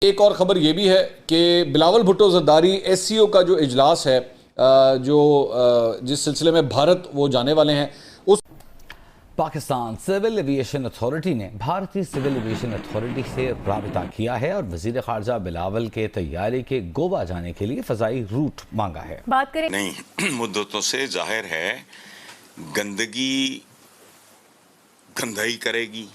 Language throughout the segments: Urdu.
ایک اور خبر یہ بھی ہے کہ بلاول بھٹو زرداری ایس سی او کا جو اجلاس ہے جس سلسلے میں بھارت وہ جانے والے ہیں اس پاکستان سول ایویشن اتھارٹی نے بھارتی سول ایویشن اتھارٹی سے رابطہ کیا ہے اور وزیر خارجہ بلاول کے تیاری کے گوا جانے کے لیے فضائی روٹ مانگا ہے. بات کریں نہیں مدتوں سے ظاہر ہے گندگی گندائی کرے گی،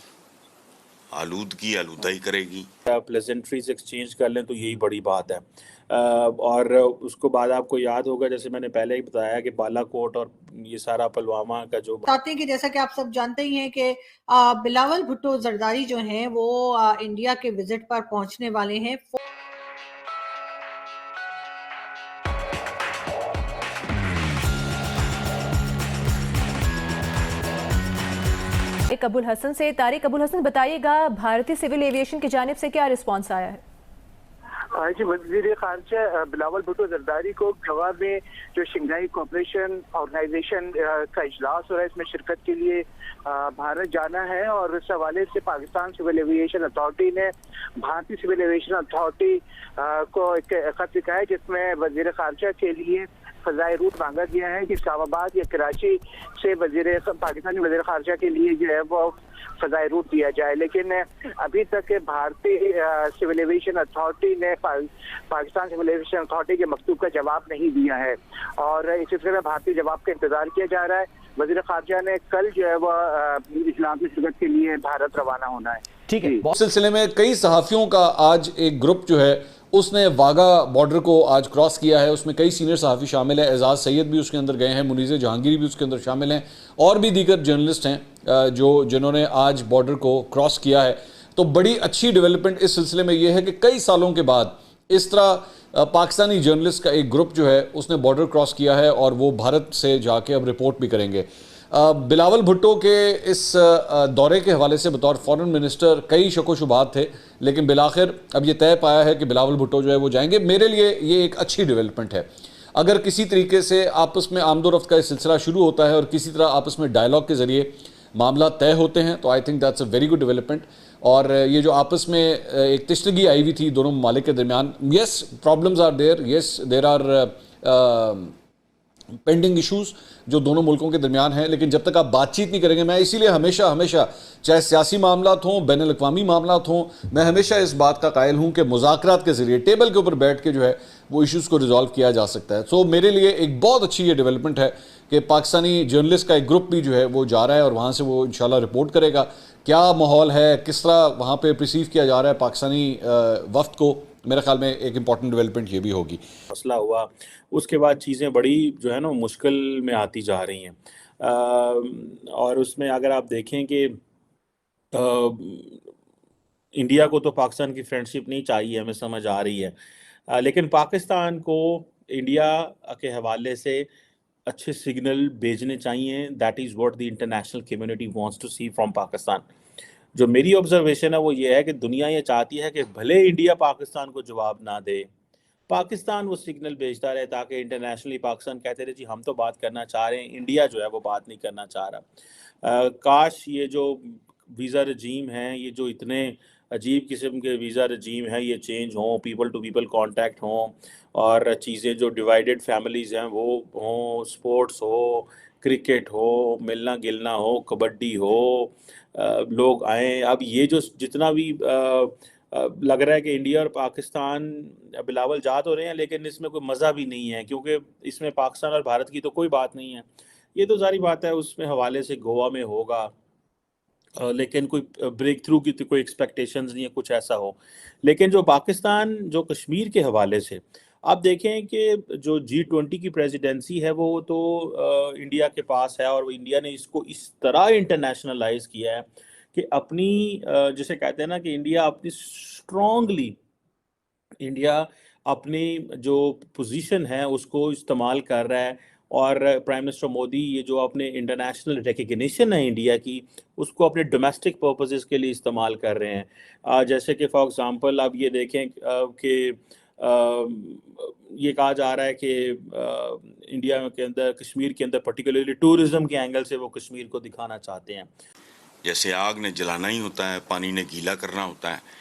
آلودگی کرے گی. پلیزنٹریز ایکسچینج کر لیں تو یہی بڑی بات ہے. اور اس کو بعد آپ کو یاد ہوگا جیسے میں نے پہلے ہی بتایا کہ بالا کوٹ اور یہ سارا پلوامہ کا جو بتاتے ہیں کہ جیسا کہ آپ سب جانتے ہی ہیں کہ بلاول بھٹو زرداری جو ہیں وہ انڈیا کے وزٹ پر پہنچنے والے ہیں. طارق ابوالحسن سے. طارق ابوالحسن بتائیے گا بھارتی سول ایویشن کی جانب سے کیا رسپانس آیا ہے؟ جی وزیر خارجہ بلاول بھٹو زرداری کو گوا میں جو شنگھائی کوآپریشن آرگنائزیشن کا اجلاس ہو رہا ہے اس میں شرکت کے لیے بھارت جانا ہے، اور اس حوالے سے پاکستان سول ایویشن اتھارٹی نے بھارتی سول ایویشن اتھارٹی کو ایک خط لکھا ہے جس میں وزیر خارجہ کے لیے فضائی روٹ مانگا گیا ہے کہ اسلام آباد یا کراچی سے پاکستانی وزیر خارجہ کے لیے جو ہے وہ فضائی روٹ دیا جائے. لیکن ابھی تک بھارتی سول ایویشن اتھارٹی نے پاکستان سول ایویشن اتھارٹی کے مکتوب کا جواب نہیں دیا ہے، اور اس سلسلے میں بھارتی جواب کا انتظار کیا جا رہا ہے. وزیر خارجہ نے کل جو ہے وہ اجلاس میں شرکت کے لیے بھارت روانہ ہونا ہے. ٹھیک ہے. اس سلسلے میں کئی صحافیوں کا آج ایک گروپ جو ہے اس نے واگا بارڈر کو آج کراس کیا ہے. اس میں کئی سینئر صحافی شامل ہیں، اعزاز سید بھی اس کے اندر گئے ہیں، منیز جہانگیری بھی اس کے اندر شامل ہیں، اور بھی دیگر جرنلسٹ ہیں جنہوں نے آج بارڈر کو کراس کیا ہے. تو بڑی اچھی ڈیولپمنٹ اس سلسلے میں یہ ہے کہ کئی سالوں کے بعد اس طرح پاکستانی جرنلسٹ کا ایک گروپ جو ہے اس نے بارڈر کراس کیا ہے اور وہ بھارت سے جا کے اب رپورٹ بھی کریں گے. بلاول بھٹو کے اس دورے کے حوالے سے بطور فارن منسٹر کئی شک و شبہات تھے، لیکن بالآخر اب یہ طے پایا ہے کہ بلاول بھٹو جو ہے وہ جائیں گے. میرے لیے یہ ایک اچھی ڈیولپمنٹ ہے. اگر کسی طریقے سے آپس میں آمد و رفت کا یہ سلسلہ شروع ہوتا ہے اور کسی طرح آپس میں ڈائلاگ کے ذریعے معاملات طے ہوتے ہیں تو I think that's a very good development. اور یہ جو آپس میں ایک تشنگی آئی ہوئی تھی دونوں ممالک کے درمیان، yes problems are there, yes there are pending issues جو دونوں ملکوں کے درمیان ہیں، لیکن جب تک آپ بات چیت نہیں کریں گے، میں اسی لیے ہمیشہ چاہے سیاسی معاملات ہوں، بین الاقوامی معاملات ہوں، میں ہمیشہ اس بات کا قائل ہوں کہ مذاکرات کے ذریعے ٹیبل کے اوپر بیٹھ کے جو ہے وہ ایشوز کو ریزالو کیا جا سکتا ہے. سو میرے لیے ایک بہت اچھی یہ ڈیولپمنٹ ہے کہ پاکستانی جرنلسٹ کا ایک گروپ بھی جو ہے وہ جا رہا ہے اور وہاں سے وہ انشاءاللہ رپورٹ کرے گا کیا ماحول ہے، کس طرح وہاں پہ پرسیو کیا جا رہا ہے پاکستانی وفد کو. میرے خیال میں ایک امپورٹنٹ ڈیولپمنٹ یہ بھی ہوگی. مسئلہ ہوا اس کے بعد چیزیں بڑی جو ہے نا مشکل میں آتی جا رہی ہیں. اور اس میں اگر آپ دیکھیں کہ انڈیا کو تو پاکستان کی فرینڈشپ نہیں چاہیے، ہمیں سمجھ آ رہی ہے، لیکن پاکستان کو انڈیا کے حوالے سے اچھے سگنل بھیجنے چاہیے. That is what the international community wants to see from Pakistan. جو میری آبزرویشن ہے وہ یہ ہے کہ دنیا یہ چاہتی ہے کہ بھلے انڈیا پاکستان کو جواب نہ دے، پاکستان وہ سگنل بھیجتا رہے تاکہ انٹرنیشنلی پاکستان کہتے رہے جی ہم تو بات کرنا چاہ رہے ہیں، انڈیا جو ہے وہ بات نہیں کرنا چاہ رہا. کاش یہ جو ویزا رجیم ہیں، یہ جو اتنے عجیب قسم کے ویزا رجیم ہیں یہ چینج ہوں، پیپل ٹو پیپل کانٹیکٹ ہوں، اور چیزیں جو ڈیوائیڈڈ فیملیز ہیں وہ ہوں، سپورٹس ہو، کرکٹ ہو، ملنا گلنا ہو، کبڈی ہو، لوگ آئیں. اب یہ جو جتنا بھی لگ رہا ہے کہ انڈیا اور پاکستان بلاول جا تو رہے ہیں لیکن اس میں کوئی مزہ بھی نہیں ہے، کیونکہ اس میں پاکستان اور بھارت کی تو کوئی بات نہیں ہے. یہ تو ساری بات ہے اس میں حوالے سے گوا میں ہوگا، لیکن کوئی بریک تھرو کی تو کوئی ایکسپیکٹیشنز نہیں ہے کچھ ایسا ہو. لیکن جو پاکستان جو کشمیر کے حوالے سے آپ دیکھیں کہ جو G20 کی پریزیڈنسی ہے وہ تو انڈیا کے پاس ہے، اور انڈیا نے اس کو اس طرح انٹرنیشنلائز کیا ہے کہ اپنی جسے کہتے ہیں نا کہ انڈیا اپنی اسٹرانگلی انڈیا اپنی جو پوزیشن ہے اس کو استعمال کر رہا ہے. اور پرائم منسٹر مودی یہ جو اپنے انٹرنیشنل ریکگنیشن ہے انڈیا کی اس کو اپنے ڈومیسٹک پرپزز کے لیے استعمال کر رہے ہیں. جیسے کہ فار ایگزامپل آپ یہ دیکھیں کہ یہ کہا جا رہا ہے کہ انڈیا کے اندر کشمیر کے اندر پرٹیکولرلی ٹورزم کے اینگل سے وہ کشمیر کو دکھانا چاہتے ہیں. جیسے آگ نے جلانا ہی ہوتا ہے، پانی نے گیلا کرنا ہوتا ہے،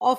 4